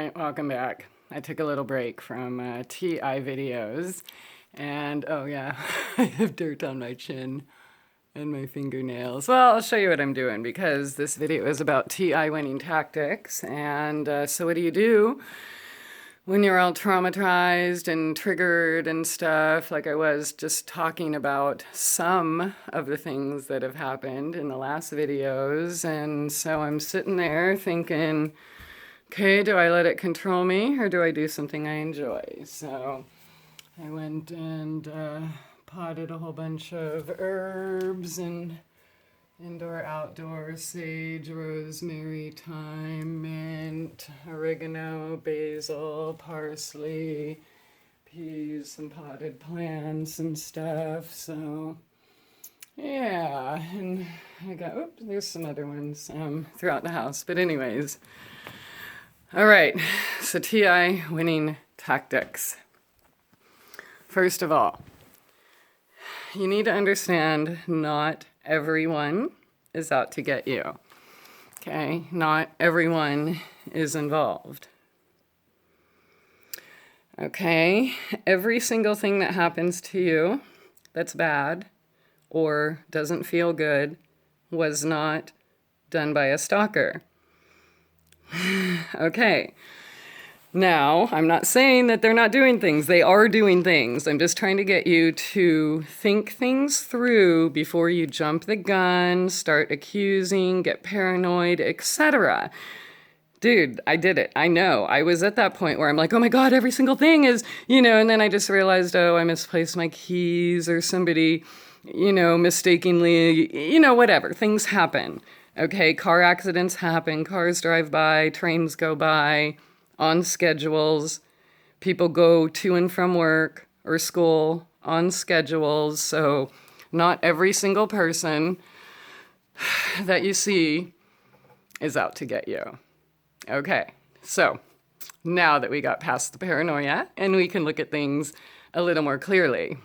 right, welcome back. I took a little break from TI videos, and oh yeah, I have dirt on my chin and my fingernails. Well, I'll show you what I'm doing because this video is about TI winning tactics. And so what do you do when you're all traumatized and triggered and stuff? Like I was just talking about some of the things that have happened in the last videos. And so I'm sitting there thinking, okay, do I let it control me or do I do something I enjoy? So I went and potted a whole bunch of herbs and indoor, outdoor, sage, rosemary, thyme, mint, oregano, basil, parsley, peas, some potted plants and stuff. So yeah, and I got, oops, there's some other ones throughout the house. But anyways, all right, so TI winning tactics. First of all, you need to understand not everyone is out to get you. Okay, not everyone is involved. Okay, every single thing that happens to you that's bad or doesn't feel good was not done by a stalker. Okay. Now, I'm not saying that they're not doing things. They are doing things. I'm just trying to get you to think things through before you jump the gun, start accusing, get paranoid, etc. Dude, I did it. I know. I was at that point where I'm like, oh my God, every single thing is, and then I just realized, oh, I misplaced my keys or somebody, mistakenly, whatever. Things happen. Okay, car accidents happen, cars drive by, trains go by, on schedules. People go to and from work or school on schedules. So not every single person that you see is out to get you. Okay, so now that we got past the paranoia and we can look at things a little more clearly,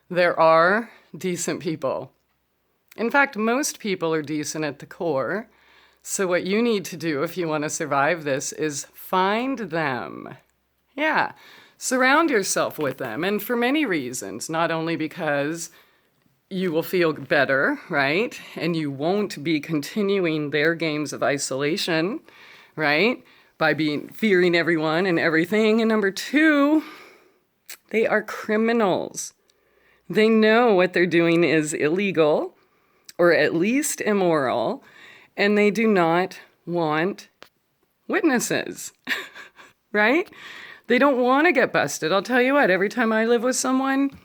there are decent people. In fact, most people are decent at the core. So what you need to do if you want to survive this is find them. Yeah, surround yourself with them. And for many reasons, not only because you will feel better, right? And you won't be continuing their games of isolation, right? By fearing everyone and everything. And number two, they are criminals. They know what they're doing is illegal, or at least immoral, and they do not want witnesses, right? They don't want to get busted. I'll tell you what, every time I live with someone,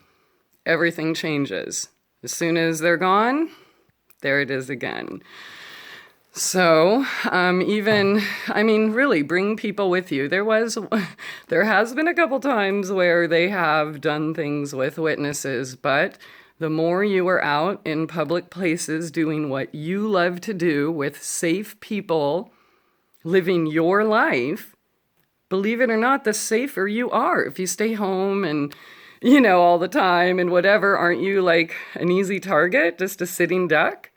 everything changes. As soon as they're gone, there it is again. So, really bring people with you. There has been a couple times where they have done things with witnesses, but the more you are out in public places doing what you love to do with safe people, living your life, believe it or not, the safer you are. If you stay home and, all the time and whatever, aren't you like an easy target, just a sitting duck?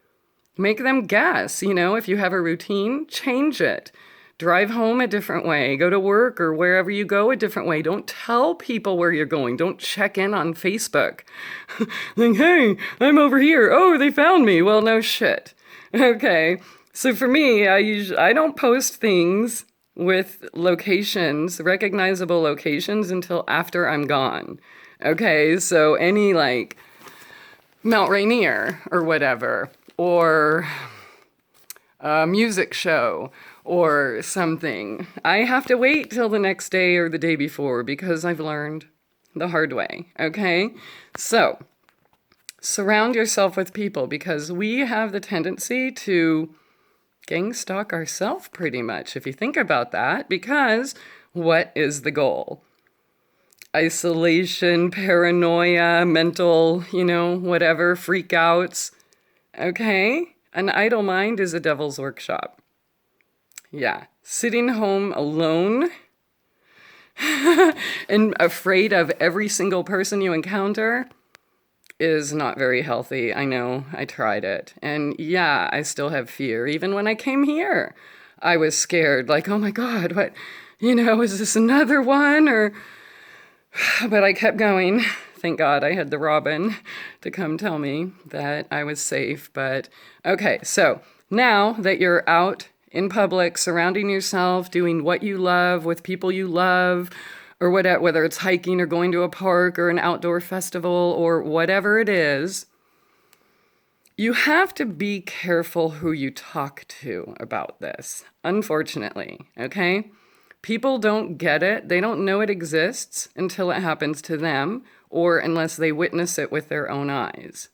Make them guess, if you have a routine, change it. Drive home a different way, go to work or wherever you go a different way. Don't tell people where you're going. Don't check in on Facebook. Like, hey, I'm over here. Oh, they found me. Well, no shit. Okay. So for me, I don't post things with locations, recognizable locations until after I'm gone. Okay. So any like Mount Rainier or whatever, or a music show, or something, I have to wait till the next day or the day before because I've learned the hard way, okay? So, surround yourself with people because we have the tendency to gang stalk ourselves pretty much, if you think about that, because what is the goal? Isolation, paranoia, mental, whatever, freakouts, okay? An idle mind is a devil's workshop. Yeah, sitting home alone and afraid of every single person you encounter is not very healthy. I know, I tried it. And yeah, I still have fear. Even when I came here, I was scared, like, oh my God, what, is this another one? But I kept going. Thank God I had the Robin to come tell me that I was safe. But okay, so now that you're out in public, surrounding yourself, doing what you love with people you love, or whether it's hiking or going to a park or an outdoor festival or whatever it is, you have to be careful who you talk to about this, unfortunately, okay? People don't get it. They don't know it exists until it happens to them or unless they witness it with their own eyes.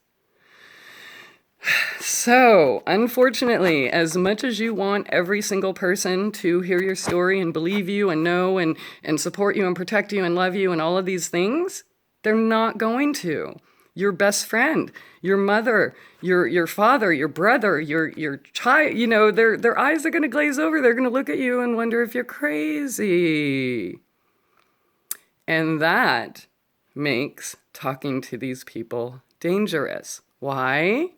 So, unfortunately, as much as you want every single person to hear your story and believe you and know and support you and protect you and love you and all of these things, they're not going to. Your best friend, your mother, your father, your brother, your child, their eyes are going to glaze over. They're going to look at you and wonder if you're crazy. And that makes talking to these people dangerous. Why?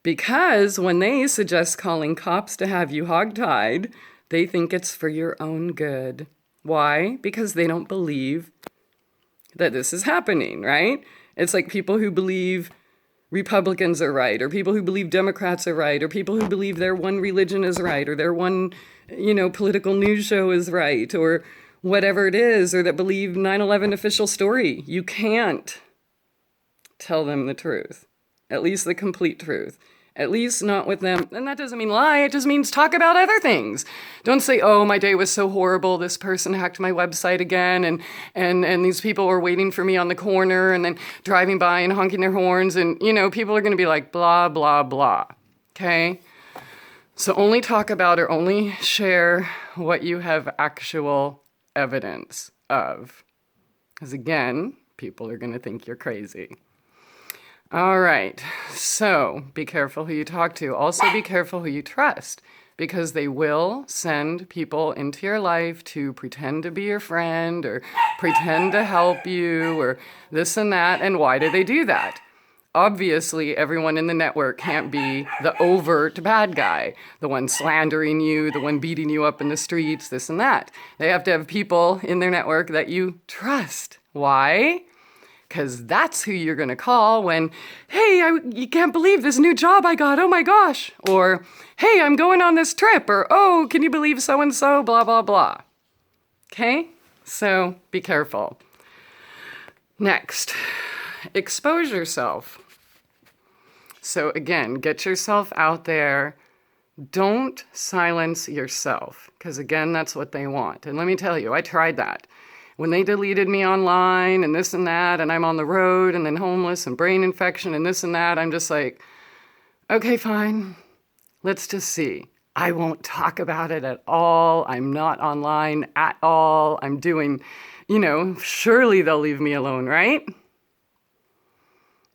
Because when they suggest calling cops to have you hogtied, they think it's for your own good. Why? Because they don't believe that this is happening, right? It's like people who believe Republicans are right, or people who believe Democrats are right, or people who believe their one religion is right, or their one, political news show is right, or whatever it is, or that believe 9/11 official story. You can't tell them the truth, at least the complete truth. At least not with them. And that doesn't mean lie. It just means talk about other things. Don't say, oh, my day was so horrible. This person hacked my website again. And these people were waiting for me on the corner and then driving by and honking their horns. And, people are going to be like, blah, blah, blah. Okay? So only talk about or only share what you have actual evidence of. Because again, people are going to think you're crazy. All right, so be careful who you talk to. Also be careful who you trust, because they will send people into your life to pretend to be your friend or pretend to help you or this and that. And why do they do that? Obviously, everyone in the network can't be the overt bad guy, the one slandering you, the one beating you up in the streets, this and that. They have to have people in their network that you trust. Why? Because that's who you're going to call when, hey, you can't believe this new job I got, oh my gosh. Or, hey, I'm going on this trip. Or, oh, can you believe so-and-so, blah, blah, blah. Okay? So be careful. Next, expose yourself. So again, get yourself out there. Don't silence yourself. Because again, that's what they want. And let me tell you, I tried that. When they deleted me online and this and that, and I'm on the road and then homeless and brain infection and this and that, I'm just like, okay, fine. Let's just see. I won't talk about it at all. I'm not online at all. I'm doing, surely they'll leave me alone, right?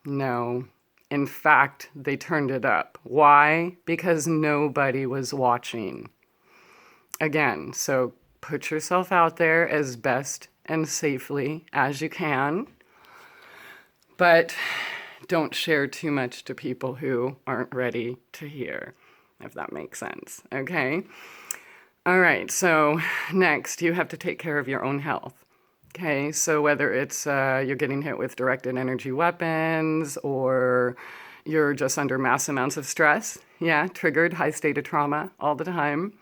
No. In fact, they turned it up. Why? Because nobody was watching. Again, so put yourself out there as best and safely as you can, but don't share too much to people who aren't ready to hear, if that makes sense, okay? All right, so next, you have to take care of your own health, okay? So whether it's you're getting hit with directed energy weapons or you're just under mass amounts of stress, triggered high state of trauma all the time,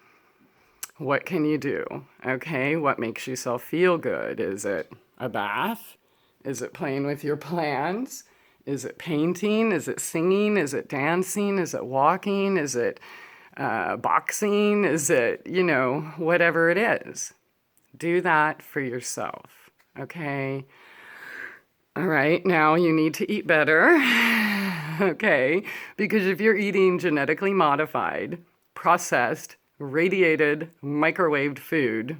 what can you do? Okay, what makes yourself feel good? Is it a bath? Is it playing with your plants? Is it painting? Is it singing? Is it dancing? Is it walking? Is it boxing? Is it, whatever it is? Do that for yourself, okay? All right, now you need to eat better, okay? Because if you're eating genetically modified, processed, radiated, microwaved food,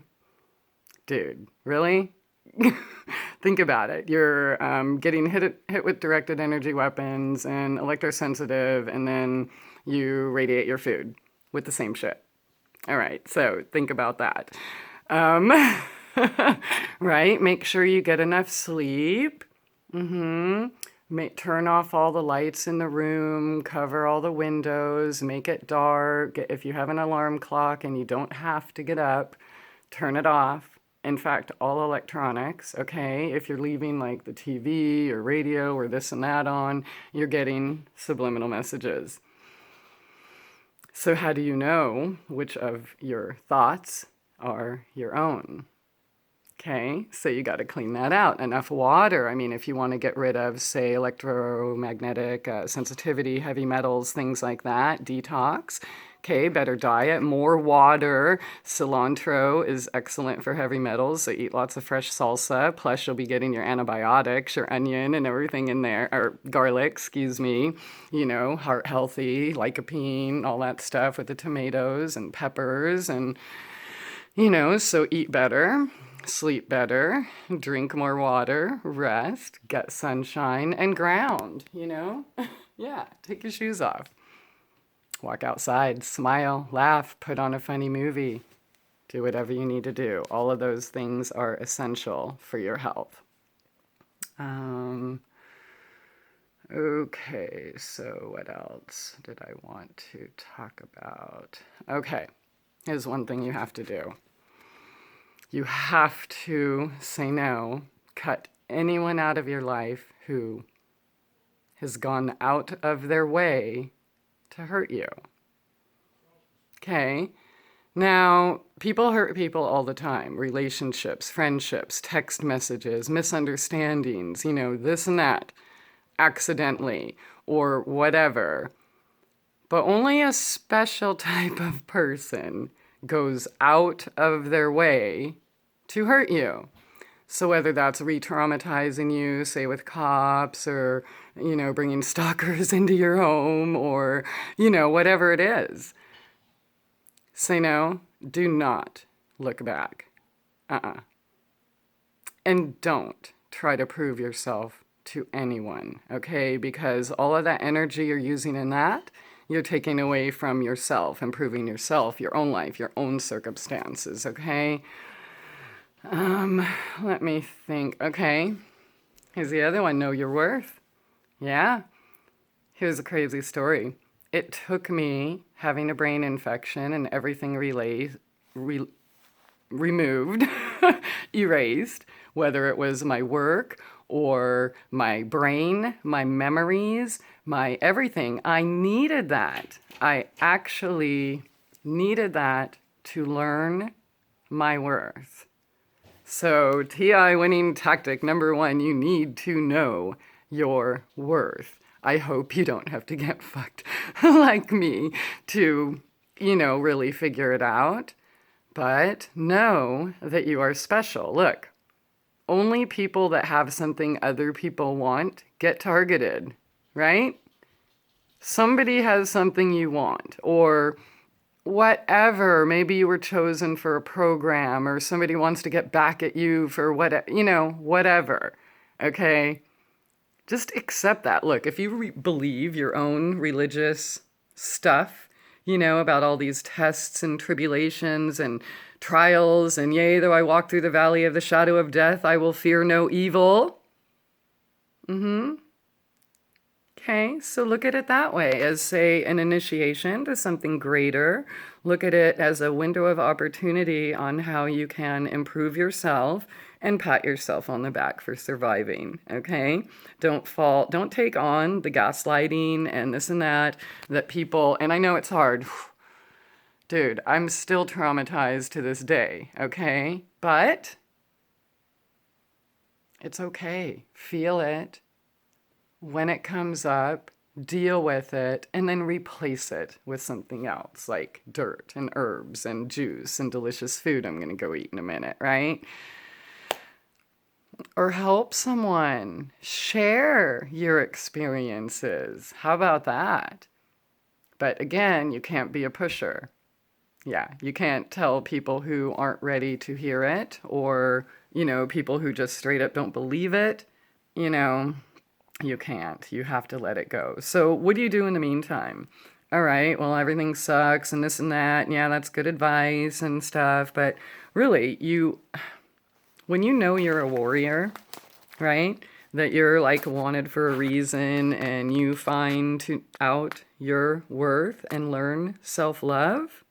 dude, really? Think about it. You're getting hit with directed energy weapons and electrosensitive, and then you radiate your food with the same shit. All right, so think about that. Right? Make sure you get enough sleep. Turn off all the lights in the room, cover all the windows, make it dark. If you have an alarm clock and you don't have to get up, turn it off. In fact, all electronics, okay? If you're leaving like the TV or radio or this and that on, you're getting subliminal messages. So how do you know which of your thoughts are your own? Okay, so you got to clean that out. Enough water. I mean, if you want to get rid of, say, electromagnetic sensitivity, heavy metals, things like that, detox. Okay, better diet, more water. Cilantro is excellent for heavy metals, so eat lots of fresh salsa. Plus, you'll be getting your antibiotics, your onion, and everything in there, or garlic, excuse me. You know, heart healthy, lycopene, all that stuff with the tomatoes and peppers, and you know, so eat better. Sleep better, drink more water, rest, get sunshine, and ground, you know? Yeah, take your shoes off. Walk outside, smile, laugh, put on a funny movie. Do whatever you need to do. All of those things are essential for your health. Okay, so what else did I want to talk about? Okay, here's one thing you have to do. You have to say no, cut anyone out of your life who has gone out of their way to hurt you. Okay? Now, people hurt people all the time. Relationships, friendships, text messages, misunderstandings, you know, this and that, accidentally, or whatever. But only a special type of person goes out of their way to hurt you. So whether that's re-traumatizing you, say with cops, or, you know, bringing stalkers into your home, or, you know, whatever it is. Say no, do not look back. And don't try to prove yourself to anyone, okay? Because all of that energy you're using in that, you're taking away from yourself, improving yourself, your own life, your own circumstances, okay? Let me think. Okay, here's the other one. Know your worth. Yeah. Here's a crazy story. It took me having a brain infection and everything removed, erased, whether it was my work or my brain, my memories, my everything. I needed that. I actually needed that to learn my worth. So TI winning tactic number 1, you need to know your worth. I hope you don't have to get fucked like me to, you know, really figure it out. But know that you are special. Look, only people that have something other people want get targeted, right? Somebody has something you want, or whatever. Maybe you were chosen for a program, or somebody wants to get back at you for what, you know, whatever. Okay? Just accept that. Look, if you believe your own religious stuff, you know, about all these tests and tribulations and trials, and yea, though I walk through the valley of the shadow of death, I will fear no evil. Okay, so look at it that way, as, say, an initiation to something greater. Look at it as a window of opportunity on how you can improve yourself and pat yourself on the back for surviving, okay? Don't take on the gaslighting and this and that people, and I know it's hard. Dude, I'm still traumatized to this day, okay? But it's okay. Feel it. When it comes up, deal with it, and then replace it with something else, like dirt and herbs and juice and delicious food I'm going to go eat in a minute, right? Or help someone. Share your experiences. How about that? But again, you can't be a pusher. Yeah, you can't tell people who aren't ready to hear it, or, you know, people who just straight up don't believe it, you know. You can't. You have to let it go. So what do you do in the meantime? All right, well, everything sucks and this and that. And yeah, that's good advice and stuff. But really, when you know you're a warrior, right? that you're like wanted for a reason and you find out your worth and learn self-love,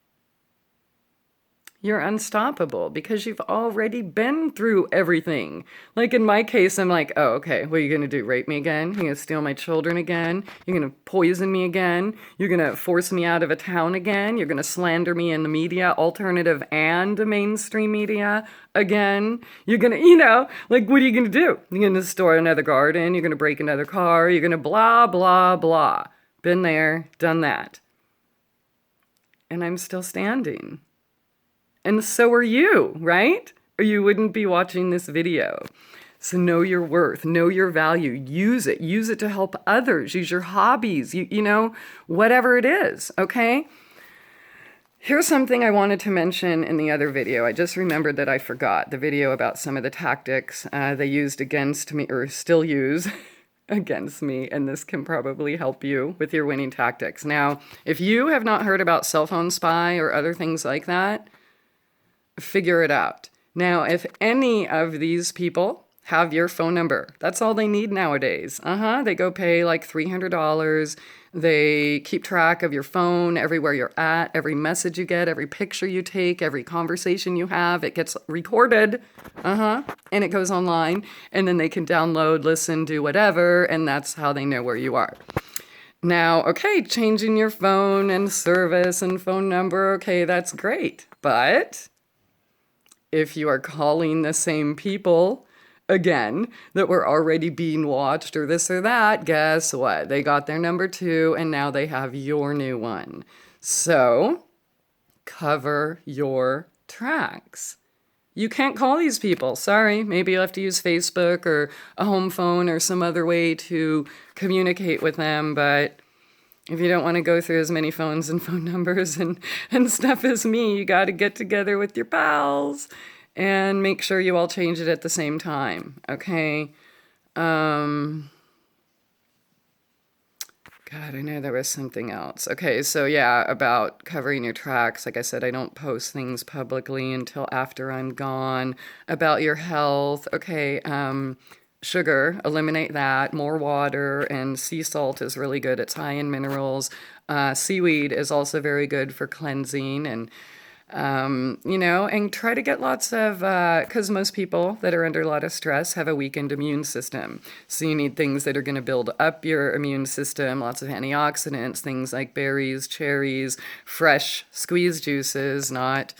you're unstoppable because you've already been through everything. Like in my case, I'm like, oh, okay, what are you going to do? Rape me again? You're going to steal my children again? You're going to poison me again? You're going to force me out of a town again? You're going to slander me in the media, alternative and mainstream media again? You're going to, like, what are you going to do? You're going to destroy another garden? You're going to break another car? You're going to blah, blah, blah. Been there, done that. And I'm still standing. And so are you, right? Or you wouldn't be watching this video. So know your worth, know your value, use it to help others, use your hobbies, whatever it is, okay? Here's something I wanted to mention in the other video. I just remembered that I forgot the video about some of the tactics they used against me, or still use against me, and this can probably help you with your winning tactics. Now, if you have not heard about cell phone spy or other things like that, figure it out. Now, if any of these people have your phone number, that's all they need nowadays. They go pay like $300. They keep track of your phone, everywhere you're at, every message you get, every picture you take, every conversation you have. It gets recorded, and it goes online, and then they can download, listen, do whatever, and that's how they know where you are. Now, okay, changing your phone and service and phone number, okay, that's great. But if you are calling the same people, again, that were already being watched or this or that, guess what? They got their number too, and now they have your new one. So, cover your tracks. You can't call these people. Sorry, maybe you'll have to use Facebook or a home phone or some other way to communicate with them, but if you don't want to go through as many phones and phone numbers and stuff as me, you got to get together with your pals and make sure you all change it at the same time, okay? God, I know there was something else. Okay, so yeah, about covering your tracks. Like I said, I don't post things publicly until after I'm gone. About your health, okay, sugar, eliminate that. More water, and sea salt is really good. It's high in minerals. Seaweed is also very good for cleansing, and and try to get lots of, because most people that are under a lot of stress have a weakened immune system. So you need things that are going to build up your immune system, lots of antioxidants, things like berries, cherries, fresh squeezed juices, not,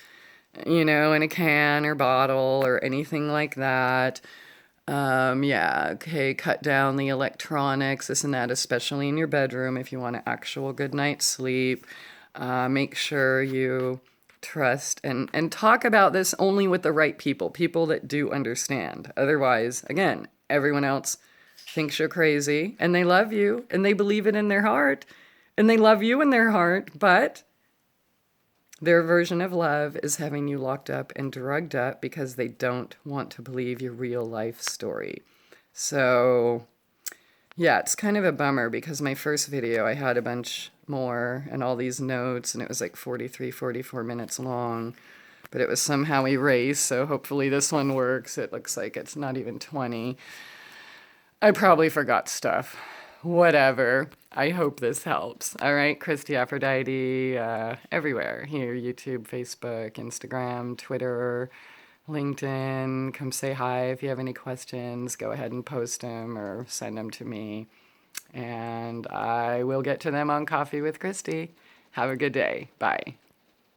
in a can or bottle or anything like that. Cut down the electronics, this and that, especially in your bedroom if you want an actual good night's sleep. Make sure you trust and talk about this only with the right people that do understand. Otherwise, again, everyone else thinks you're crazy and they love you and they believe it in their heart and they love you in their heart, but their version of love is having you locked up and drugged up because they don't want to believe your real life story. So yeah, it's kind of a bummer because my first video, I had a bunch more and all these notes, and it was like 43, 44 minutes long, but it was somehow erased, so hopefully this one works. It looks like it's not even 20. I probably forgot stuff. Whatever. I hope this helps. All right, Christie, Aphrodite, everywhere. Here, YouTube, Facebook, Instagram, Twitter, LinkedIn. Come say hi if you have any questions. Go ahead and post them or send them to me. And I will get to them on Coffee with Christie. Have a good day. Bye.